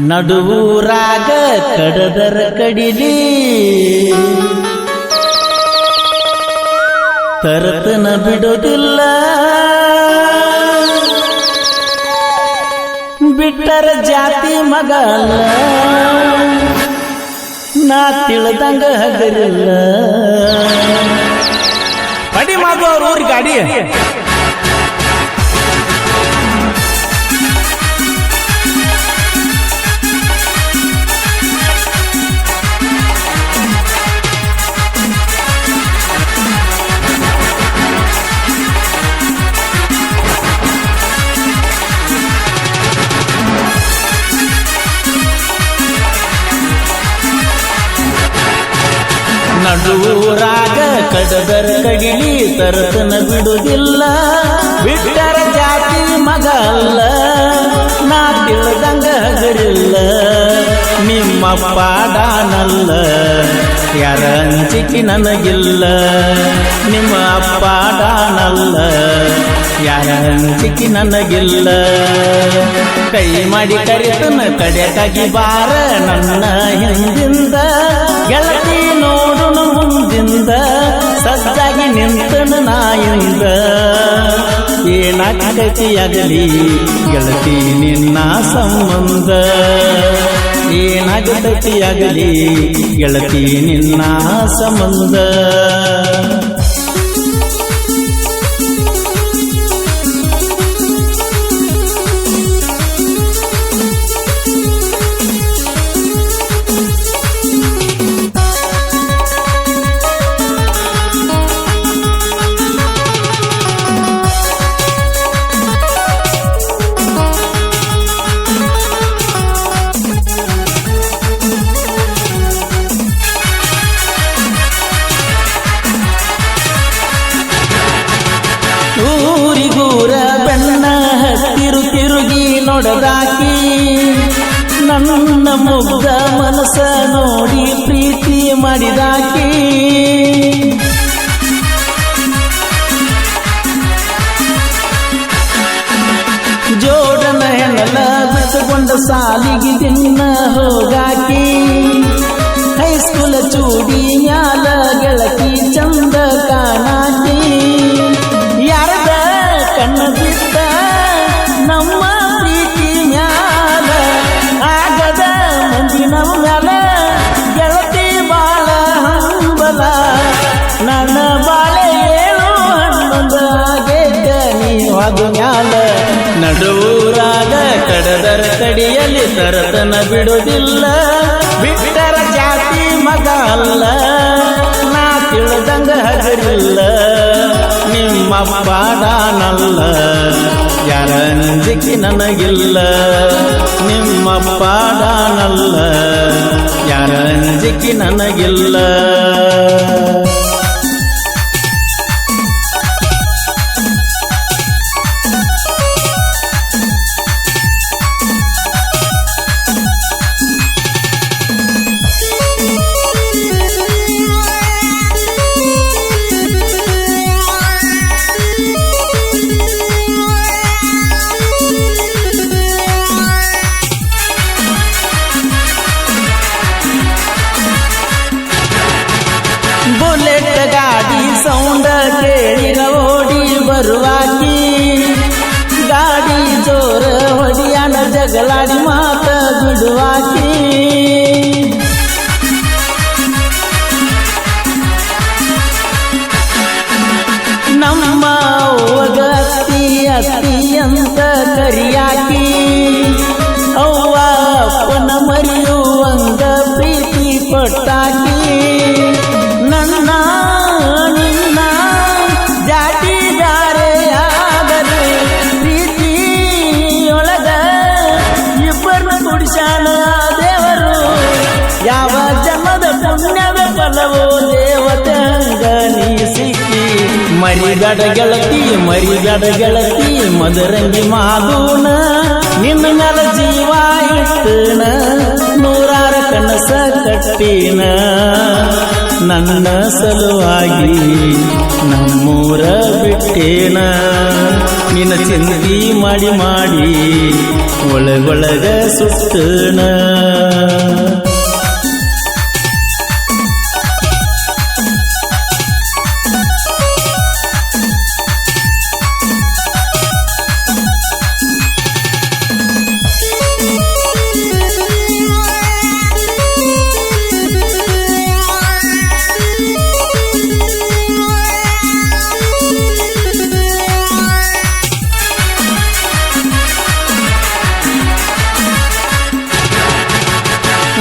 ನಡುವೂರಾಗ ಕಡದರ ಕಡಿಲಿ ತರತನ ಬಿಡೋದಿಲ್ಲ ಬಿಟ್ಟರ ಜಾತಿ ಮಗಲ್ಲ ನಾ ತಿಳಿದಂಗ ಹಗರಿಲ್ಲ ಅಡಿ ಮಾಡು ಅವ್ರ ಊರ್ ಗಾಡಿ ನಡುವೂರಾಗ ಕಡದರ ಕಡಿಲಿ ತರತನ ಬಿಡುವುದಿಲ್ಲ ಬಿಟ್ಟರ ಜಾತಿ ಮಗಲ್ಲ ನಾ ತಿಳಿದಂಗ ಹಗರಿಲ್ಲ ನಿಮ್ಮ ಪಾಡಾನಲ್ಲ ಯಾರ ಅಂಜಿಕೆ ನನಗಿಲ್ಲ ನಿಮ್ಮ ಪಾಡಾನಲ್ಲ ಯಾರ ಅಂಜಿಕೆ ನನಗಿಲ್ಲ ಕೈ ಮಾಡಿ ಕರಿತನ ಕಡೆಕಾಗಿ ಬಾರ ನನ್ನ ಹಿಂದಿಂದ ಗೆಳತಿ ನೋಡುನು ಮುಂದಿಂದ ಸಜ್ಜಾಗಿ ನಿಂತನು ನಾಯಿಂದ ಏನಾಗತಿಯಾಗಲಿ ಗೆಳತಿ ನಿನ್ನ ಸಂಬಂಧ ಏನಾಗತಿಯಾಗಲಿ ಗೆಳತಿ ನಿನ್ನ ಸಂಬಂಧ ಊರಿಗೂರ ಬೆನ್ನ ಹತ್ತಿರು ತಿರುಗಿ ನೋಡದಾಕಿ ನನ್ನ ಮುಗ್ಧ ಮನಸ್ಸ ನೋಡಿ ಪ್ರೀತಿ ಮಾಡಿದಾಕಿ ಜೋಡನ ಹೆಣಲ ಬಿಟ್ಟುಕೊಂಡ ಸಾಲಿಗೆ ದಿನ ಹೋಗಾಕಿ ಹೈಸ್ಕೂಲ ಚೂಡಿ ಮ್ಯಾಲ ಗೆಳತಿ ಚಂದ ಕಾಣಾಕಿ ಯಾರದ ಕಣ್ಣ ಬಿಟ್ಟ ನಮ್ಮ ಪ್ರೀತಿ ಮ್ಯಾಲ ಆಗದ ಮಂದಿ ಮ್ಯಾಲ ಗೆಳತಿ ಬಾಳ ಹಂಬಲ ನನ್ನ ಬಾಳೆ ಏಳು ಹಣ್ಣೊಂದಾಗೇತ ನೀವಾದ ಮ್ಯಾಲ ನಡುವೂರಾಗ ಕಡದರ ಕಡಿಯಲ್ಲಿ ತರತನ ಬಿಡುವುದಿಲ್ಲ ಬಿಟ್ಟರ ಜಾತಿ ಮಗ ಅಲ್ಲ ನಾ ತಿಳಿದಂಗ ಹಗರಿಲ್ಲ ನಿಮ್ಮ ಪಾಡಾನಲ್ಲ ಯಾರ ಅಂಜಿಕೆ ನನಗಿಲ್ಲ ನಿಮ್ಮ ಪಾಡಾನಲ್ಲ ಯಾರ ಅಂಜಿಕೆ ನನಗಿಲ್ಲ ಬುಲೆಟ್ ಗಾಡಿ ಸೌಂಡ ಕೇಳಿರ ಓಡಿ ಬರುವಾಕಿ ಗಾಡಿ ಜೋರ ಹೊಡಿಯಾನ ಜಗಳಾಡಿ ಮಾತ ಬಿಡುವಾಕಿ ನಮ್ಮ ಅವ್ವಗ ಅತ್ತಿ ಅತ್ತಿ ಅಂತ ಕರಿಯಾಕಿ ಅವ್ವ ಅಪ್ಪನ ಮರೆಯುವಂಗ ಪ್ರೀತಿ ಕೊಟ್ಟಾಕಿ ನನ್ನ ನಿನ್ನ ಜಾತಿದಾರೆಯಾದರೆ ಪ್ರೀತಿಯೊಳಗ ಇಬ್ಬರನ್ನ ಕುಡಿಸಾನ ದೇವರು ಯಾವ ಜನ್ಮದ ಪುಣ್ಯದ ಫಲವೋ ದೇವತೆ ಹಂಗ ನೀ ಸಿಕ್ಕಿ ಮರಿಗಡ ಗೆಳತಿ ಮದರಂಗಿ ಮಾದೂನ ನಿನ್ನ ಮ್ಯಾಲ ಜೀವ ಇಟ್ಟನ ನೂರಾರ ಕನಸ ಕಟ್ಟಿನ ನನ್ನ ಸಲುವಾಗಿ ನಮ್ಮೂರ ಬಿಟ್ಟೇನ ನಿನ್ನ ಚಿಂತಿ ಮಾಡಿ ಮಾಡಿ ಒಳಗೊಳಗ ಸುಟ್ಟನ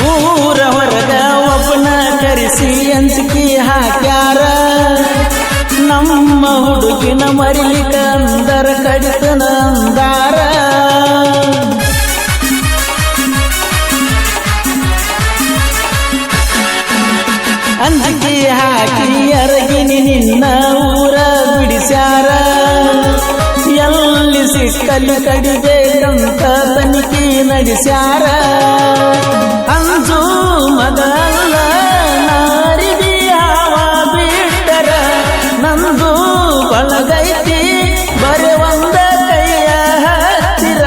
ಊರ ಹೊರಗ ಒಬ್ಬನ ಕರೆಸಿ ಅಂಜಿಕೆ ಹಾಕ್ಯಾರ ನಮ್ಮ ಹುಡುಗಿನ ಮರಿಲಿಕ ಅಂದರ ಕಡಿತನ ಅಂದಾರ ಅಂಜಿಕೆ ಹಾಕಿ ಅರಗಿನಿ ನಿನ್ನ ಊರ ಬಿಡಿಸ್ಯಾರ ಎಲ್ಲಿ ಸಿಕ್ಕಲ್ಲಿ ಕಡಿಬೇಕಂತ ತನಿಖೆ ನಡೆಸ್ಯಾರ ಅಂಜು ಮದಲ್ಲ ನಾರಿದಿ ಹಾವ ಬಿಟ್ಟರ ನಂದು ಬಳಗೈತಿ ಬರೆ ಒಂದ ಕೈಯ ಹತ್ತಿರ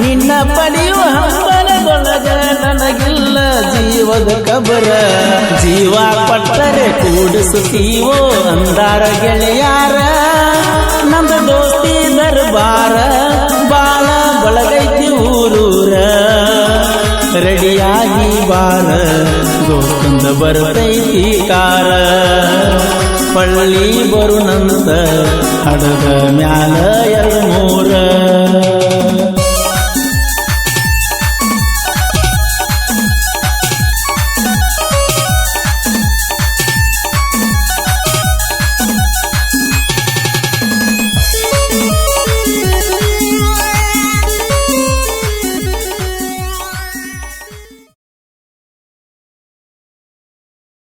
ನಿನ್ನ ಪಡೆಯುವ ಹಂಬಲದೊಳಗ ನನಗಿಲ್ಲ ಜೀವದ ಕಬರ ಜೀವ ಪಟ್ಟರೆ ಕೂಡಿಸುತ್ತೀವೋ ಅಂದಾರ ಗೆಳೆಯಾರ ನಂದು ದೋಸ್ತಿ ದರ್ಬಾರ ಬಾಳ ಬಳಗೈತಿ ಊರೂರ ರೆಡಿಯಾಗಿ ಬಾರ ದೋಸ್ತಂದ ಬರ್ತೈತಿ ಕಾರ ಪಳ್ಳಿ ಬರುನಂತ ಹಡದ ಮ್ಯಾಲ 2